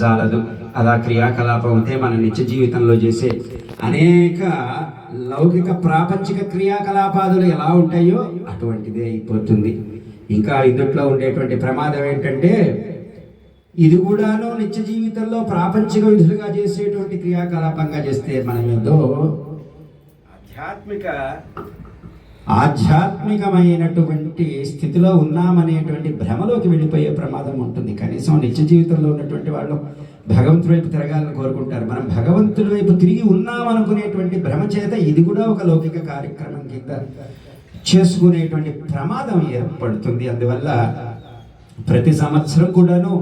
జాలదు అలా క్రియాకలాపం అయితే మన నిత్య జీవితంలో చేసే అనేక లౌకిక ప్రాపంచిక క్రియాకలాపాదులు ఎలా ఉంటాయో అటువంటిదే అయిపోతుంది. ఇంకా ఇందుట్లో ఉండేటువంటి ప్రమాదం ఏంటంటే ఇది కూడాను నిత్య జీవితంలో ప్రాపంచిక విధులుగా చేసేటువంటి క్రియాకలాపంగా చేస్తే మనం ఏదో ఆధ్యాత్మికమైనటువంటి స్థితిలో ఉన్నామనేటువంటి భ్రమలోకి వెళ్ళిపోయే ప్రమాదం ఉంటుంది. కనీసం నిత్య జీవితంలో ఉన్నటువంటి వాళ్ళు భగవంతుడి వైపు తిరగాలని కోరుకుంటారు. మనం భగవంతుడి వైపు తిరిగి ఉన్నామనుకునేటువంటి భ్రమ చేత ఇది కూడా ఒక లౌకిక కార్యక్రమం కింద చేసుకునేటువంటి ప్రమాదం ఏర్పడుతుంది. అందువల్ల ప్రతి సంవత్సరం కూడాను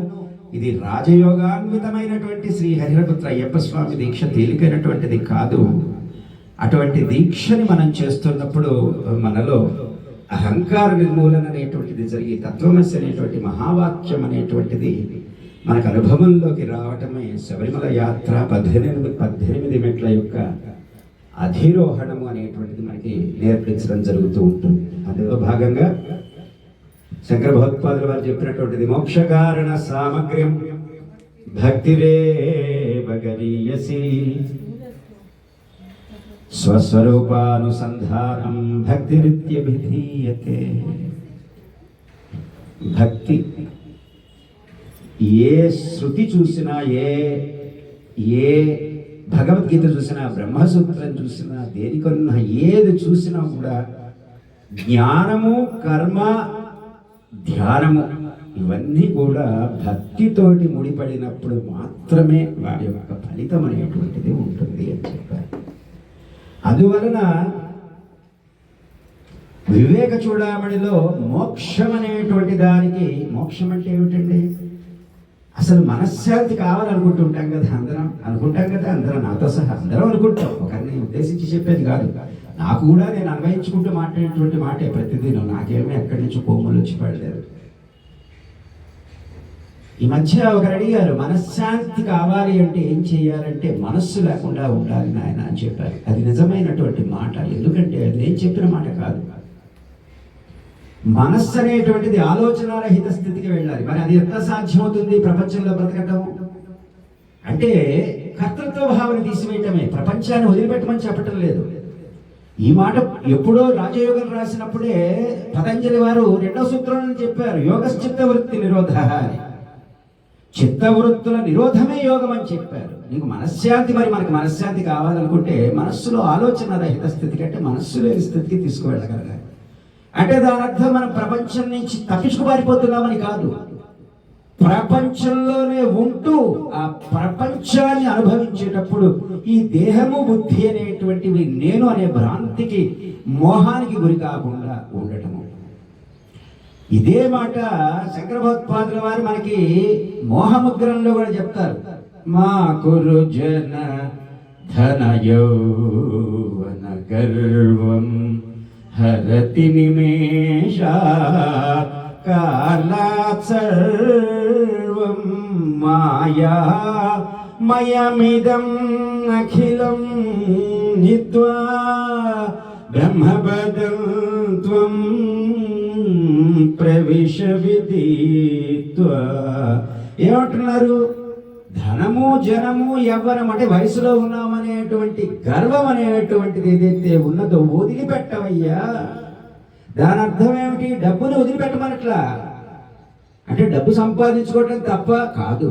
ఇది రాజయోగాన్వితమైనటువంటి శ్రీ హరిహరపుత్ర అయ్యప్ప స్వామి దీక్ష తేలికైనటువంటిది కాదు. అటువంటి దీక్షని మనం చేస్తున్నప్పుడు మనలో అహంకార నిర్మూలన అనేటువంటిది జరిగి తత్వమసి అనేటువంటి మహావాక్యం అనేటువంటిది మనకు అనుభవంలోకి రావటమే శబరిమల యాత్ర 18 మెట్ల యొక్క అధిరోహణము అనేటువంటిది మనకి నేర్పించడం జరుగుతూ ఉంటుంది. అందులో భాగంగా శంకర భగవత్పాదుల వారు చెప్పినటువంటిది మోక్షకారణ సామగ్ర్యం భక్తిరేవ గరీయసి స్వస్వరూపానుసంధానం భక్తిరిత్యభిధీయతే. భక్తి ఏ శృతి చూసినా ఏ భగవద్గీత చూసినా బ్రహ్మసూత్రం చూసినా దేనికన్నా ఏది చూసినా కూడా జ్ఞానము కర్మ ధ్యానము ఇవన్నీ కూడా భక్తితోటి ముడిపడినప్పుడు మాత్రమే వారి యొక్క ఫలితం అనేటువంటిది ఉంటుంది అని చెప్పారు. అందువలన వివేక చూడామణిలో మోక్షం అనేటువంటి దానికి, మోక్షం అంటే ఏమిటండి? అసలు మనశ్శాంతి కావాలనుకుంటుంటాం కదా, అందరం నాతో సహా అందరం అనుకుంటాం. ఒకరిని ఉద్దేశించి చెప్పేది కాదు. నాకు కూడా నేను అన్వయించుకుంటూ మాట్లాడేటువంటి మాటే ప్రతిదినం. నాకేమీ ఎక్కడి నుంచి కోమలు వచ్చి పడలేదు. ఈ మధ్య ఒకరు అడిగారు, మనశ్శాంతి కావాలి అంటే ఏం చేయాలంటే మనస్సు లేకుండా ఉండాలి నాయన అని చెప్పారు. అది నిజమైనటువంటి మాట. ఎందుకంటే అది నేను చెప్పిన మాట కాదు. మనస్సు అనేటువంటిది ఆలోచనారహిత స్థితికి వెళ్ళాలి. మరి అది ఎంత సాధ్యమవుతుంది ప్రపంచంలో బ్రతకటం అంటే? కర్తృత్వ భావన తీసివేయటమే. ప్రపంచాన్ని వదిలిపెట్టమని చెప్పటం లేదు. ఈ మాట ఎప్పుడో రాజయోగం రాసినప్పుడే పతంజలి వారు 2వ సూత్రాన్ని చెప్పారు, యోగశ్చిత్త వృత్తి నిరోధ అని. చిత్తవృత్తుల నిరోధమే యోగం అని చెప్పారు. నీకు మనశ్శాంతి, మరి మనకు మనశ్శాంతి కావాలనుకుంటే మనస్సులో ఆలోచన రహిత స్థితి కంటే మనస్సు లేని స్థితికి తీసుకువెళ్ళగలగాలి. అంటే దాని అర్థం మనం ప్రపంచం నుంచి తప్పించుకుపారిపోతున్నామని కాదు. ప్రపంచంలోనే ఉంటూ ఆ ప్రపంచాన్ని అనుభవించేటప్పుడు ఈ దేహము బుద్ధి అనేటువంటివి నేను అనే భ్రాంతికి మోహానికి గురి కాకుండా ఉండటము. ఇదే మాట శంకర భగవత్పాదుల వారు మనకి మోహముద్రంలో కూడా చెప్తారు. మా కురు జన ధన యౌవన గర్వం హరతి నిమేషా కాలాత్ సర్వం మాయా మయమిదం అఖిలం హిత్వా బ్రహ్మపదం త్వం ప్రవిశ విదిత్వా. ఏమంటున్నారు? ధనము జనము యవ్వనం అంటే వయసులో ఉన్నామనేటువంటి గర్వం అనేటువంటిది ఏదైతే ఉన్నదో వదిలిపెట్టవయ్యా. దాని అర్థం ఏమిటి? డబ్బును వదిలిపెట్టమనట్లా. అంటే డబ్బు సంపాదించుకోవటం తప్ప కాదు.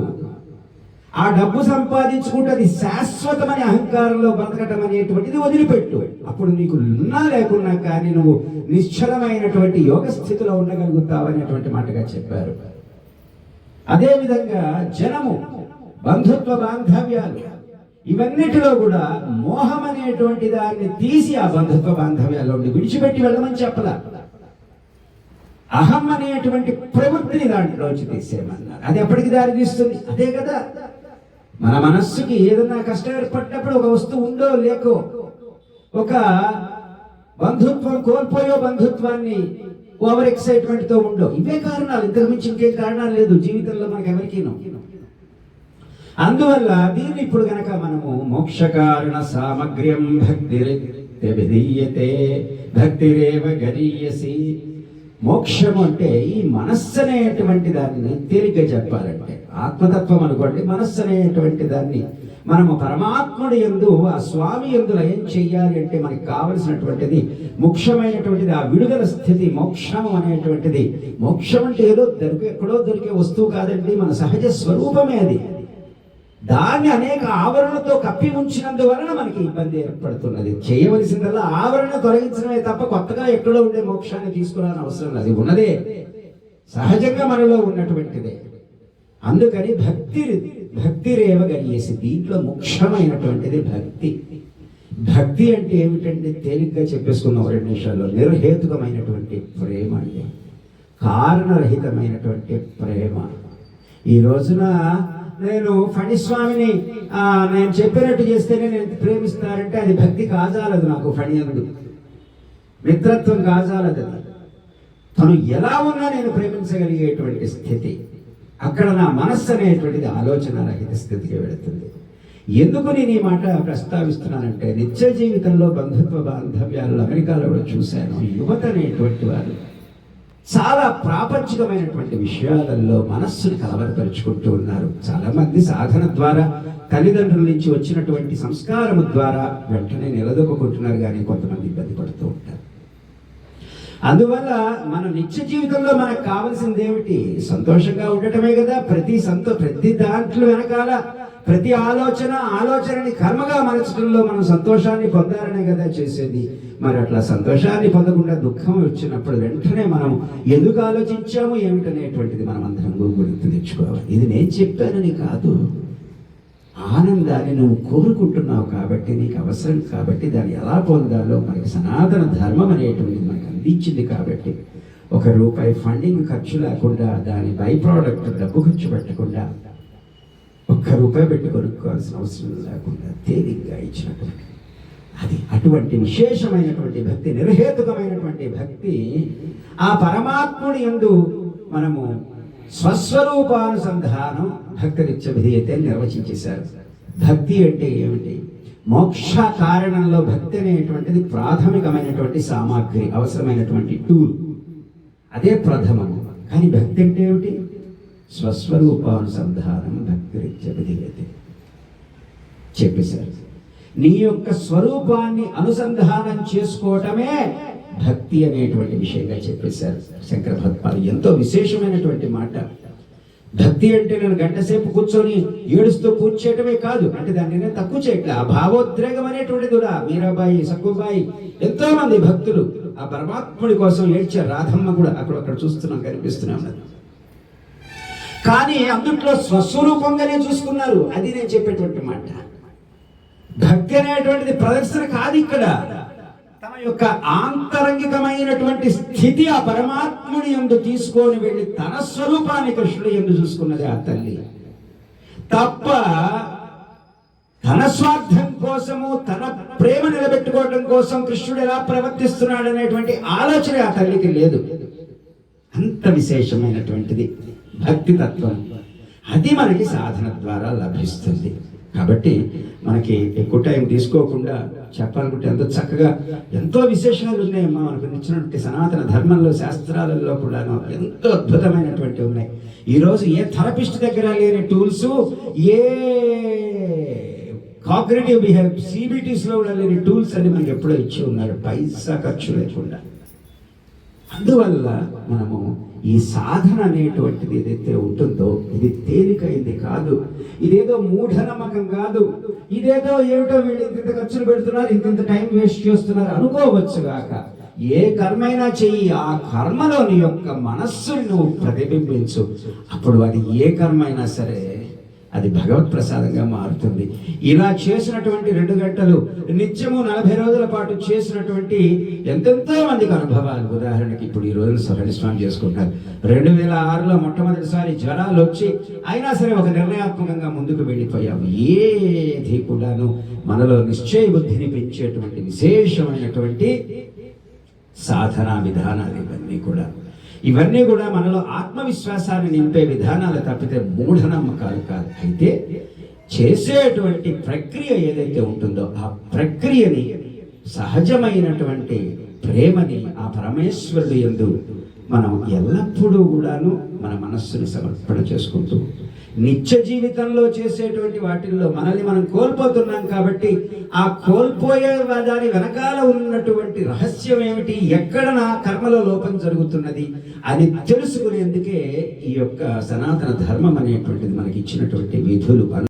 ఆ డబ్బు సంపాదించుకుంటే అది శాశ్వతమని అహంకారంలో బ్రతకటం అనేటువంటిది వదిలిపెట్టు. అప్పుడు నీకు ఉన్నా లేకున్నా కానీ నువ్వు నిశ్చలమైనటువంటి యోగ స్థితిలో ఉండగలుగుతావు అనేటువంటి మాటగా చెప్పారు. అదేవిధంగా జనము, బంధుత్వ బాంధవ్యాలు, ఇవన్నిటిలో కూడా మోహం అనేటువంటి దాన్ని తీసి ఆ బంధుత్వ బాంధవ్యాల్లో విడిచిపెట్టి వెళ్ళమని చెప్పలా. అహం అనేటువంటి ప్రవృత్తిని దాంట్లోంచి తీసేయమన్నారు. అది ఎప్పటికి దారి తీస్తుంది? అదే కదా మన మనస్సుకి ఏదన్నా కష్టం ఏర్పడినప్పుడు ఒక వస్తువు ఉందో లేకో, ఒక బంధుత్వం కోల్పోయో బంధుత్వాన్ని ఓవర్ ఎక్సైట్మెంట్ తో ఉండో, ఇవే కారణాలు. ఇంతకు మించి ఇంకేం కారణాలు లేదు జీవితంలో మనకు ఎవరికీనూ. అందువల్ల దీన్ని ఇప్పుడు గనక మనము మోక్షకారణ సామగ్ర్యం భక్తిరిత్యభిధీయతే భక్తిరేవ గరీయసి. మోక్షము అంటే ఈ మనస్సు అనేటువంటి దాన్ని తేలిగ్గా చెప్పాలంటే ఆత్మతత్వం అనుకోండి. మనస్సు అనేటువంటి దాన్ని మనము పరమాత్ముడి యందు, ఆ స్వామి యందు లయం చెయ్యాలి అంటే మనకి కావలసినటువంటిది ముఖ్యమైనటువంటిది ఆ విడుదల స్థితి, మోక్షం అనేటువంటిది. మోక్షం అంటే ఏదో ఎక్కడో దొరికే వస్తువు కాదండి, మన సహజ స్వరూపమే అది. దాన్ని అనేక ఆవరణతో కప్పి ఉంచినందువలన మనకి ఇబ్బంది ఏర్పడుతున్నది. చేయవలసిందల్లా ఆవరణ తొలగించడమే తప్ప కొత్తగా ఎక్కడో ఉండే మోక్షాన్ని తీసుకురాని అవసరం లేదు. అది ఉన్నదే, సహజంగా మనలో ఉన్నటువంటిదే. అందుకని భక్తిరేవ గరియేసి, దీంట్లో ముఖ్యమైనటువంటిది భక్తి. భక్తి అంటే ఏమిటంటే తేలిగ్గా చెప్పేసుకున్నాం 2 నిమిషాల్లో. నిర్హేతుకమైనటువంటి ప్రేమ అంటే, కారణరహితమైనటువంటి ప్రేమ. ఈ రోజున నేను ఫణిస్వామిని నేను చెప్పినట్టు చేస్తేనే నేను ప్రేమిస్తానంటే అది భక్తి కాజాలదు. నాకు ఫణియనుడు మిత్రత్వం కాజాలదు. తను ఎలా ఉన్నా నేను ప్రేమించగలిగేటువంటి స్థితి. అక్కడ నా మనస్సు అనేటువంటిది ఆలోచన రహిత స్థితికి వెళుతుంది. ఎందుకు నేను ఈ మాట ప్రస్తావిస్తున్నానంటే, నిత్య జీవితంలో బంధుత్వ బాంధవ్యాలు అమెరికాలో కూడా చూశాను. యువత అనేటువంటి వారు చాలా ప్రాపంచికమైనటువంటి విషయాలలో మనస్సును కలవరపరుచుకుంటూ ఉన్నారు. చాలా మంది సాధన ద్వారా, తల్లిదండ్రుల నుంచి వచ్చినటువంటి సంస్కారము ద్వారా వెంటనే నిలదొక్కుంటున్నారు, కానీ కొంతమంది ఇబ్బంది పడుతూ ఉంటారు. అందువల్ల మన నిత్య జీవితంలో మనకు కావాల్సింది ఏమిటి? సంతోషంగా ఉండటమే కదా. ప్రతి దాంట్లో వెనకాల ప్రతి ఆలోచనని కర్మగా మలచడంలో మనం సంతోషాన్ని పొందాలనే కదా చేసేది. మరి అట్లా సంతోషాన్ని పొందకుండా దుఃఖం వచ్చినప్పుడు వెంటనే మనం ఎందుకు ఆలోచించాము ఏమిటనేటువంటిది మనం అందరం గుర్తు తెచ్చుకోవాలి. ఇది నేను చెప్పానని కాదు, ఆనందాన్ని నువ్వు కోరుకుంటున్నావు కాబట్టి, నీకు అవసరం కాబట్టి, దాన్ని ఎలా పొందాలో మనకి సనాతన ధర్మం అనేటువంటిది మనకు అందించింది కాబట్టి, ₹1 ఫండింగ్ ఖర్చు లేకుండా, దాని బై ప్రోడక్ట్ డబ్బు ఖర్చు పెట్టకుండా, ₹1 పెట్టి కొనుక్కోవాల్సిన అవసరం లేకుండా తేలిగ్గా ఇచ్చినటువంటి అది అటువంటి విశేషమైనటువంటి భక్తి, నిర్హేతుకమైనటువంటి భక్తి. ఆ పరమాత్ముడి యందు మనము స్వస్వరూపానుసంధానం భక్తిరిత్య విధీయతే నిర్వచించేశారు. భక్తి అంటే ఏమిటి? మోక్ష కారణంలో భక్తి అనేటువంటిది ప్రాథమికమైనటువంటి సామాగ్రి, అవసరమైనటువంటి టూల్, అదే ప్రథమము. కానీ భక్తి అంటే ఏమిటి? స్వస్వరూపానుసంధానం భక్తిరిత్య విధీయతే చెప్పేశారు. నీ యొక్క స్వరూపాన్ని అనుసంధానం చేసుకోవటమే భక్తి అనేటువంటి విషయంగా చెప్పేశారు శంకర భగవత్పాదులు. ఎంతో విశేషమైనటువంటి మాట. భక్తి అంటే నేను గంట సేపు కూర్చొని ఏడుస్తూ పూజ చేయటమే కాదు, అంటే దాన్ని నేను తక్కువ చేయట్లే. ఆ భావోద్రేగం అనేటువంటిది కూడా మీరాబాయి, సక్కుబాయి, ఎంతో మంది భక్తులు ఆ పరమాత్ముడి కోసం ఏడ్చారు. రాధమ్మ కూడా అక్కడ చూస్తున్నాం, కనిపిస్తున్నాం. కానీ అందుట్లో స్వస్వరూపంగానే చూసుకున్నారు. అది నేను చెప్పేటువంటి మాట. భక్తి అనేటువంటిది ప్రదర్శన కాదు. ఇక్కడ తమ యొక్క ఆంతరంగికమైనటువంటి స్థితి ఆ పరమాత్ముడి యందు తీసుకొని వెళ్ళి తన స్వరూపాన్ని కృష్ణుడి యందు చూసుకున్నది ఆ తల్లి తప్ప, తన స్వార్థం కోసము, తన ప్రేమ నిలబెట్టుకోవడం కోసం కృష్ణుడు ఎలా ప్రవర్తిస్తున్నాడు అనేటువంటి ఆలోచన ఆ తల్లికి లేదు. అంత విశేషమైనటువంటిది భక్తి తత్వం. అది మనకి సాధన ద్వారా లభిస్తుంది. కాబట్టి మనకి ఎక్కువ టైం తీసుకోకుండా చెప్పాలనుకుంటే ఎంతో చక్కగా ఎంతో విశేషాలు ఉన్నాయమ్మా. మనకు ఇచ్చినటువంటి సనాతన ధర్మంలో, శాస్త్రాలలో కూడా ఎంతో అద్భుతమైనటువంటి ఉన్నాయి. ఈరోజు ఏ థెరపిస్ట్ దగ్గర లేని టూల్స్, ఏ కాగ్నిటివ్ బిహేవియర్ CBTస్లో కూడా లేని టూల్స్ అని మనకి ఎప్పుడో ఇచ్చి ఉన్నారు, పైసా ఖర్చు లేకుండా. అందువల్ల మనము ఈ సాధన అనేటువంటిది ఏదైతే ఉంటుందో ఇది తేలికైంది కాదు. ఇదేదో మూఢనమ్మకం కాదు. ఇదేదో ఏమిటో వీళ్ళు ఇంత ఖర్చులు పెడుతున్నారు, ఇంత టైం వేస్ట్ చేస్తున్నారు అనుకోవచ్చు గాక. ఏ కర్మైనా చెయ్యి, ఆ కర్మలో నీ యొక్క మనస్సుని నువ్వు ప్రతిబింబించు. అప్పుడు అది ఏ కర్మైనా సరే అది భగవత్ ప్రసాదంగా మారుతుంది. ఇలా చేసినటువంటి 2 గంటలు నిత్యము 40 రోజుల పాటు చేసినటువంటి ఎంతెంతో మందికి అనుభవాలు. ఉదాహరణకి ఇప్పుడు ఈ రోజులు సహనిస్వామి చేసుకుంటారు. 2006లో మొట్టమొదటిసారి జ్వరాలు వచ్చి అయినా సరే ఒక నిర్ణయాత్మకంగా ముందుకు వెళ్ళిపోయాము. ఏది కూడాను మనలో నిశ్చయ బుద్ధిని పెంచేటువంటి విశేషమైనటువంటి సాధనా విధానాలు ఇవన్నీ కూడా మనలో ఆత్మవిశ్వాసాన్ని నింపే విధానాలు తప్పితే మూఢనమ్మకాలు కాదు. అయితే చేసేటువంటి ప్రక్రియ ఏదైతే ఉంటుందో ఆ ప్రక్రియని, సహజమైనటువంటి ప్రేమని ఆ పరమేశ్వరుడు యందు మనం ఎల్లప్పుడూ కూడాను మన మనస్సుని సమర్పణ చేసుకుంటూ నిత్య జీవితంలో చేసేటువంటి వాటిల్లో మనల్ని మనం కోల్పోతున్నాం కాబట్టి ఆ కోల్పోయే దాని వెనకాల ఉన్నటువంటి రహస్యం ఏమిటి, ఎక్కడ నా కర్మలో లోపం జరుగుతున్నది అని తెలుసుకునేందుకే ఈ యొక్క సనాతన ధర్మం అనేటువంటిది మనకి ఇచ్చినటువంటి విధులు.